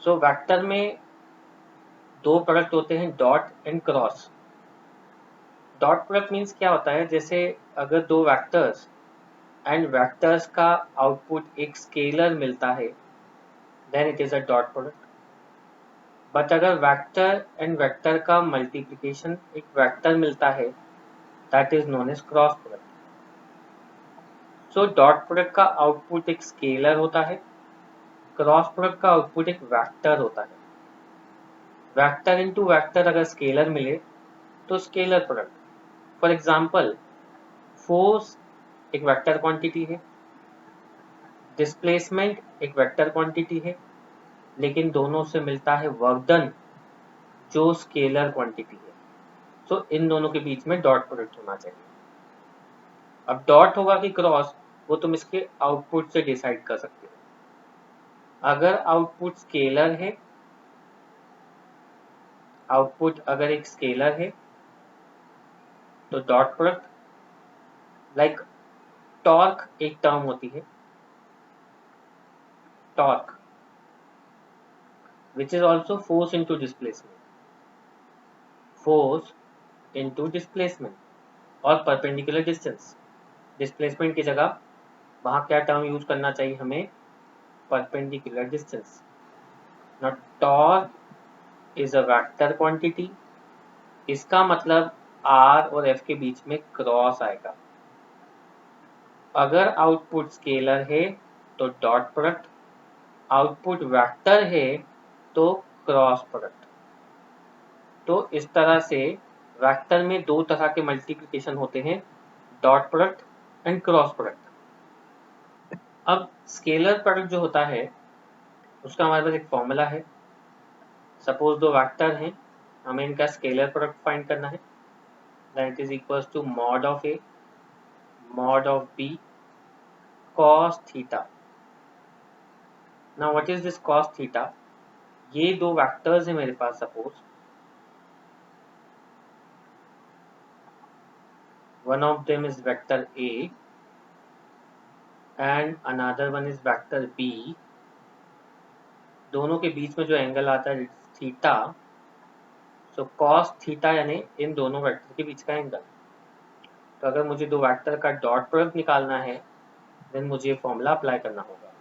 So vector में दो product होते हैं, dot and cross. Dot product means क्या होता है, जैसे अगर दो वेक्टर्स एंड वेक्टर्स का आउटपुट एक स्केलर मिलता है, then it is a dot product. But अगर वेक्टर एंड वेक्टर का मल्टीप्लिकेशन एक वेक्टर मिलता है, that is known as cross product. So dot product का आउटपुट एक स्केलर होता है, क्रॉस प्रोडक्ट का आउटपुट एक वेक्टर होता है। वेक्टर इंटू वेक्टर अगर स्केलर मिले तो scalar product. For example, force एक वेक्टर क्वांटिटी है, डिस्प्लेसमेंट एक वेक्टर क्वांटिटी है, लेकिन दोनों से मिलता है वर्क डन जो स्केलर क्वांटिटी है। सो इन दोनों के बीच में डॉट प्रोडक्ट होना चाहिए। अब डॉट होगा कि क्रॉस, वो तुम इसके आउटपुट से डिसाइड कर सकते हो। अगर आउटपुट स्केलर है, आउटपुट अगर एक स्केलर है तो डॉट प्रोडक्ट। लाइक टॉर्क एक टर्म होती है, torque which is also force into displacement, force into displacement और perpendicular distance। डिस्प्लेसमेंट की जगह वहां क्या टर्म यूज करना चाहिए हमें, perpendicular distance. Now torque is a vector quantity, इसका मतलब r और f के बीच में क्रॉस आएगा। अगर आउटपुट स्केलर है तो डॉट प्रोडक्ट, आउटपुट वेक्टर है तो क्रॉस प्रोडक्ट। तो इस तरह से वेक्टर में दो तरह के मल्टीप्लिकेशन होते हैं, dot product and cross product. अब स्केलर प्रोडक्ट जो होता है उसका हमारे पास एक फॉर्मूला है। सपोज दो वेक्टर हैं, हमें इनका स्केलर प्रोडक्ट फाइंड करना है, that is equals to mod of A mod of B cos theta. Now what is this cos theta? ये दो वेक्टर्स हैं मेरे पास, suppose one of them is vector A and another one is vector B। दोनों के बीच में जो angle आता है थीटा, सो कॉस थीटा यानी इन दोनों वेक्टर के बीच का एंगल। तो अगर मुझे दो वेक्टर का डॉट प्रोडक्ट निकालना है, देन मुझे फॉर्मूला अप्लाई करना होगा।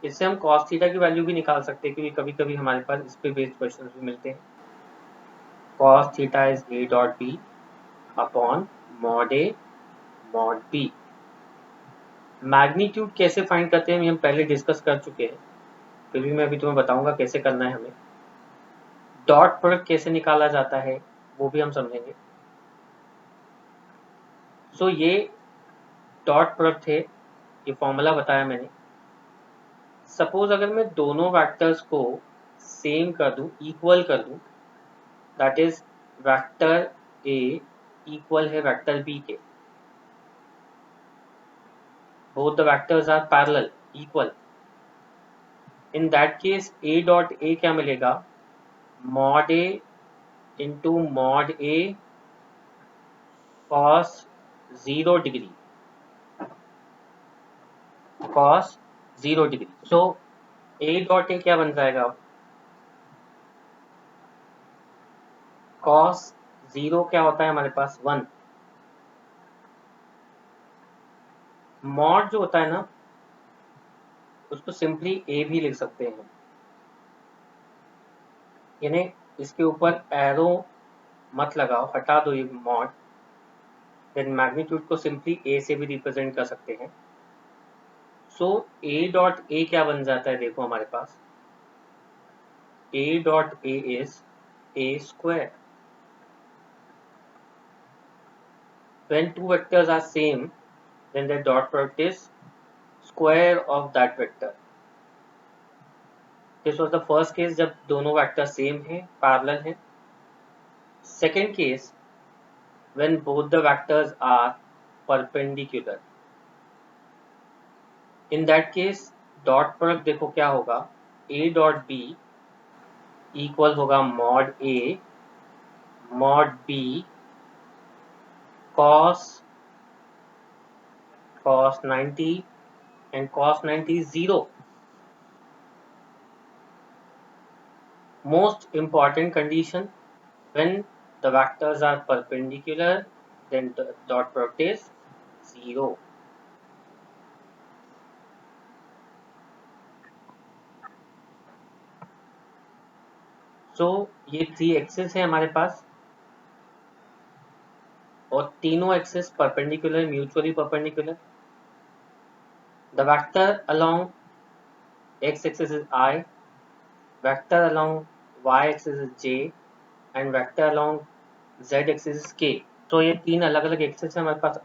इससे हम कॉस थीटा की वैल्यू भी निकाल सकते हैं, क्योंकि कभी कभी हमारे पास इस पे बेस्ड क्वेश्चन भी मिलते हैं। Cos theta is A dot B upon mod A mod B. Magnitude कैसे फाइंड करते हैं हम पहले डिस्कस कर चुके हैं, फिर भी मैं अभी तुम्हें बताऊंगा कैसे करना है हमें। डॉट प्रोडक्ट कैसे निकाला जाता है वो भी हम समझेंगे। सो ये डॉट प्रोडक्ट है, ये फॉर्मूला बताया मैंने। सपोज अगर मैं दोनों वेक्टर्स को सेम कर दूं, इक्वल कर दूं, that is vector A equal है वेक्टर बी के, both the vectors are parallel equal. In that case A dot A क्या मिलेगा, mod A into mod A cos 0 degree, cos 0 degree. So A dot A क्या बन जाएगा, cos 0 क्या होता है हमारे पास 1। मॉड जो होता है ना, उसको सिंपली ए भी लिख सकते हैं, यानी इसके ऊपर एरो मत लगाओ, हटा दो ये मॉड, देन मैग्नीट्यूड को सिंपली ए से भी रिप्रेजेंट कर सकते हैं। सो ए डॉट ए क्या बन जाता है, देखो हमारे पास A dot A is A square. When two vectors are same, then the dot product is square of that vector. This was the first case जब दोनों वेक्टर सेम हैं, पैरेलल हैं। Second case, when both the vectors are perpendicular. In that case, dot product देखो क्या होगा, a dot b equal होगा mod a mod b cos 90 and cos 90 is 0। Most important condition, when the vectors are perpendicular, then the dot product is 0. So ये 3 axis है हमारे पास और तीनों axis perpendicular, mutually perpendicular. The vector along x axis is I, vector along y axis is j, and vector along z axis is k. तो ये तीन अलग अलग एक्सिस है हमारे पास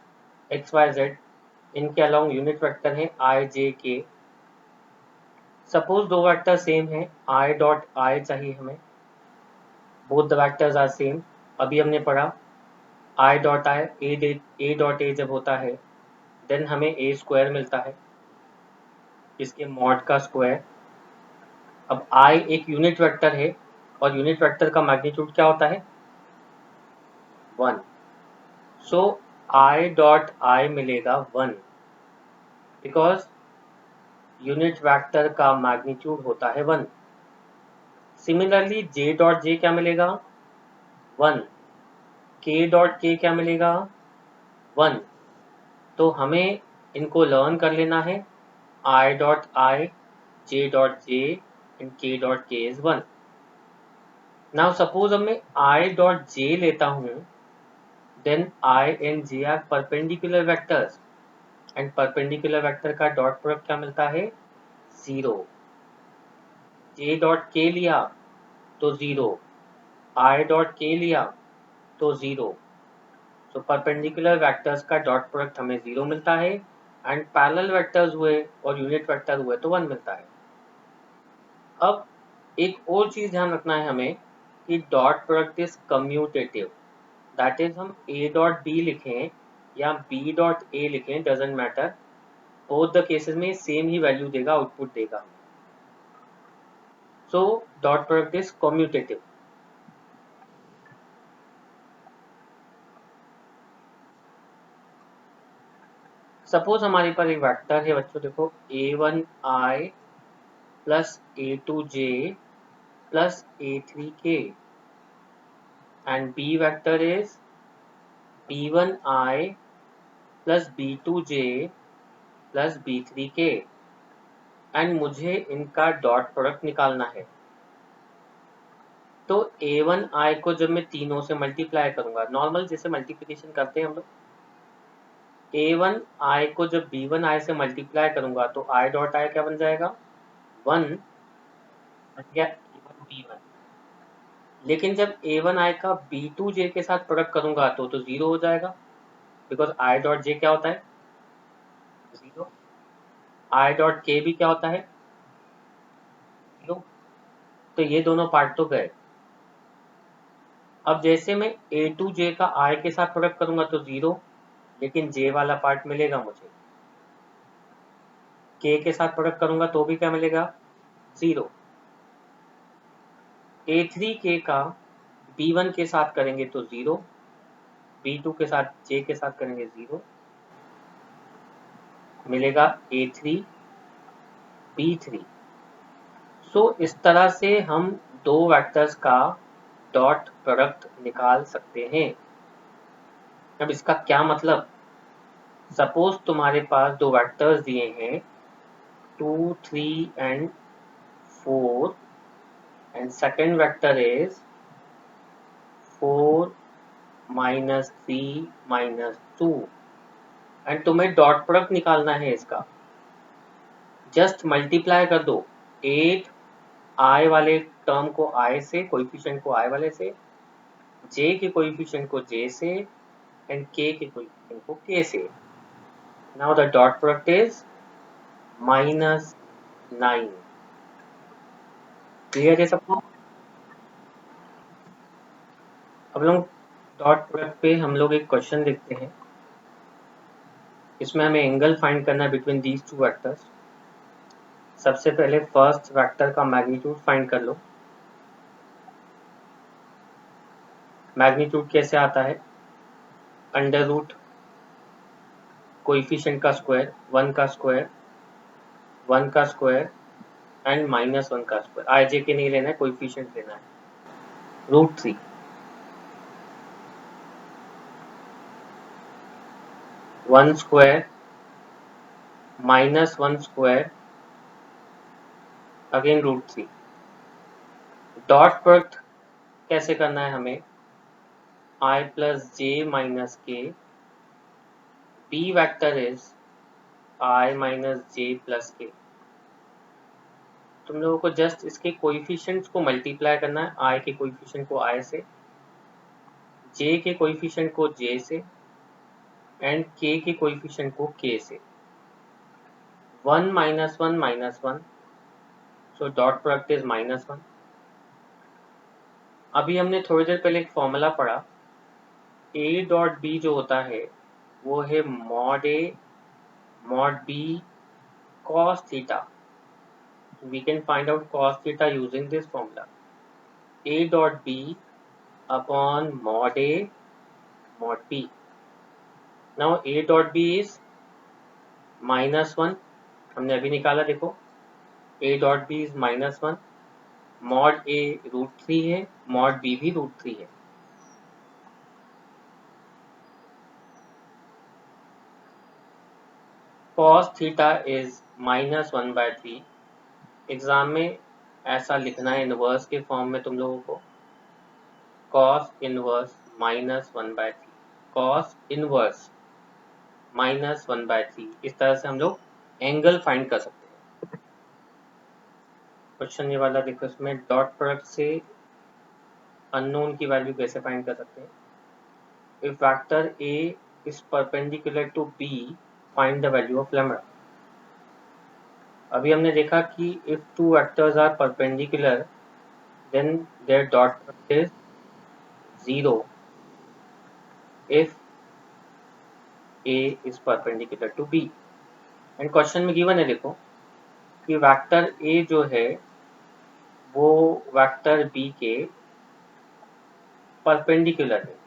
x y z. इनके अलॉन्ग यूनिट वेक्टर है i j k. सपोज दो वेक्टर सेम है, i डॉट i चाहिए हमें, both the vectors are same. अभी हमने पढ़ा i dot i a dot a जब होता है देन हमें a स्क्वायर मिलता है, इसके मॉड का स्क्वायर. अब i एक यूनिट वेक्टर है और यूनिट वेक्टर का मैग्नीट्यूड क्या होता है 1. सो i डॉट i मिलेगा 1 बिकॉज यूनिट वेक्टर का मैग्नीट्यूड होता है 1. सिमिलरली j डॉट j क्या मिलेगा 1. k डॉट k क्या मिलेगा 1. तो हमें इनको लर्न कर लेना है. i dot i, j dot j and k dot k is 1. Now suppose अब मैं i डॉट j लेता हूँ, then i and j are perpendicular vectors and perpendicular vector का डॉट प्रोडक्ट क्या मिलता है 0. j डॉट k लिया तो 0, i डॉट k लिया तो 0. तो परपेंडिकुलर वेक्टर्स का डॉट प्रोडक्ट हमें 0 मिलता है एंड पैरेलल वेक्टर्स हुए और यूनिट वेक्टर हुए तो 1 मिलता है. अब एक और चीज ध्यान रखना है हमें कि dot product is commutative. That is हम a डॉट b लिखें या b डॉट a लिखें, doesn't matter, both the cases में सेम ही वैल्यू देगा, आउटपुट देगा. सो dot product is commutative. Suppose हमारे पास एक वेक्टर है बच्चों, देखो a1i plus a2j plus a3k and b vector is b1i plus b2j plus b3k and मुझे इनका डॉट प्रोडक्ट निकालना है. तो a1i को जब मैं तीनों से मल्टीप्लाई करूंगा, नॉर्मल जैसे मल्टीप्लिकेशन करते हैं हम लोग, a1i को जब b1i से मल्टीप्लाई करूंगा तो i डॉट i क्या बन जाएगा 1 बन गया a1 b1. लेकिन जब a1i का b2j के साथ प्रोडक्ट करूंगा तो 0 हो जाएगा बिकॉज i डॉट j क्या होता है 0. i डॉट k भी क्या होता है 0. तो ये दोनों पार्ट तो गए. अब जैसे मैं a2j का i के साथ प्रोडक्ट करूंगा तो 0, लेकिन j वाला पार्ट मिलेगा मुझे. k के साथ प्रोडक्ट करूंगा तो भी क्या मिलेगा 0. a3k का b1 के साथ करेंगे तो 0, b2 के साथ j के साथ करेंगे 0, मिलेगा a3 b3. सो इस तरह से हम दो वेक्टर्स का डॉट प्रोडक्ट निकाल सकते हैं. अब इसका क्या मतलब, सपोज तुम्हारे पास दो वेक्टर्स दिए हैं 2 3 and 4 and second vector is 4 -3 -2 and तुम्हें डॉट प्रोडक्ट निकालना है इसका. जस्ट मल्टीप्लाई कर दो 8 i वाले टर्म को i से, कोएफिशिएंट को i वाले से, j के कोएफिशिएंट को j से एंड k के कोएफिशिएंट को k से. Now the dot product is -9. Clear है सबको. अब लोग डॉट प्रोडक्ट पे हम लोग एक क्वेश्चन देखते हैं. इसमें हमें एंगल फाइंड करना है बिटवीन दीज टू वेक्टर्स. सबसे पहले फर्स्ट वेक्टर का मैग्नीट्यूड फाइंड कर लो. मैग्नीट्यूड कैसे आता है, अंडर रूट कोएफिशिएंट का स्क्वायर, 1 का स्क्वायर, 1 का स्क्वायर एंड -1 का स्क्वायर। आई जे के नहीं लेना है, कोएफिशिएंट लेना है। √3 1 square -1 square again √3। Dot product कैसे करना है हमें? I plus j minus k, b vector is I minus j plus k। तुम लोगों को जस्ट इसके कोएफिशिएंट्स को मल्टीप्लाई करना है, I के कोएफिशिएंट को I से, j के कोएफिशिएंट को j से एंड k के कोएफिशिएंट को k से। 1 -1 -1, सो डॉट प्रोडक्ट इज -1। अभी हमने थोड़ी देर पहले एक फॉर्मूला पढ़ा, a डॉट b जो होता है वो है mod a mod b cos theta। We can find out cos theta using this formula, a dot b upon mod a mod b। Now a dot b is -1, हमने अभी निकाला, देखो a dot b is -1, mod a √3 है, mod b भी √3 है। cos theta is -1/3। Exam में ऐसा लिखना है इनवर्स के फॉर्म में तुम लोगों को, cos इनवर्स -1/3, cos इनवर्स -1/3। इस तरह से हम लोग एंगल फाइंड कर सकते हैं। क्वेश्चन ये वाला देखो, इसमें डॉट प्रोडक्ट से अननोन की वैल्यू कैसे फाइंड कर सकते हैं? If vector a is perpendicular to b, find the value of lambda। अभी हमने देखा कि if two vectors are perpendicular then their dot product is 0 if a is perpendicular to b। And question में given है, देखो कि vector a जो है वो वेक्टर b के परपेंडिकुलर है।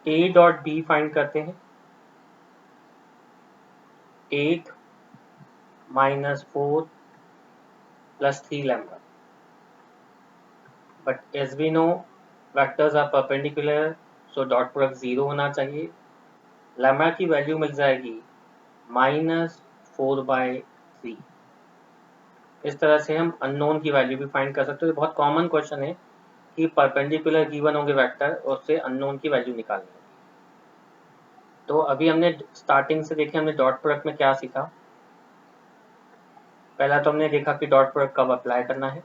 a डॉट b फाइंड करते हैं, 8 -4 plus 3 lambda, but as we know vectors are perpendicular so dot product 0 होना चाहिए। lambda की वैल्यू मिल जाएगी -4/3। इस तरह से हम अननोन की वैल्यू भी फाइंड कर सकते हैं। बहुत कॉमन क्वेश्चन है कि परपेंडिकुलर गिवन होंगे वेक्टर और उससे अननोन की वैल्यू निकालनी होगी। तो अभी हमने स्टार्टिंग से देखे, हमने डॉट प्रोडक्ट में क्या सीखा। पहला तो हमने देखा कि डॉट प्रोडक्ट कब अप्लाई करना है।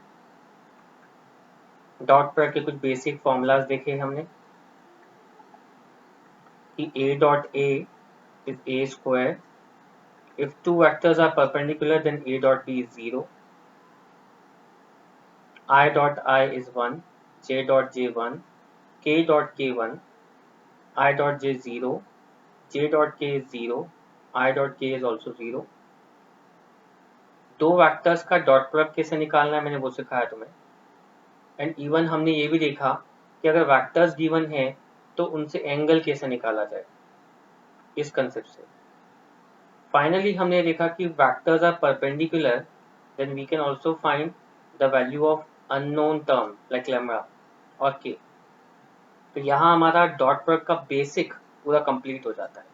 डॉट प्रोडक्ट के कुछ बेसिक फॉर्मूलाज देखे हमने कि a dot a is a square, if two vectors are perpendicular then a dot b is 0, I dot I is 1, j dot j 1, k dot k 1, I dot j 0, j dot k is 0, I dot k is also 0। दो vectors का dot product कैसे निकालना है मैंने वो सिखाया तुम्हें। And even हमने ये भी देखा कि अगर वेक्टर्स गिवन है तो उनसे एंगल कैसे निकाला जाए, इस कंसेप्ट से। फाइनली हमने देखा कि vectors are perpendicular then we can also find the value of unknown term like lambda और के। तो यहाँ हमारा डॉट प्रोडक्ट का बेसिक पूरा कंप्लीट हो जाता है।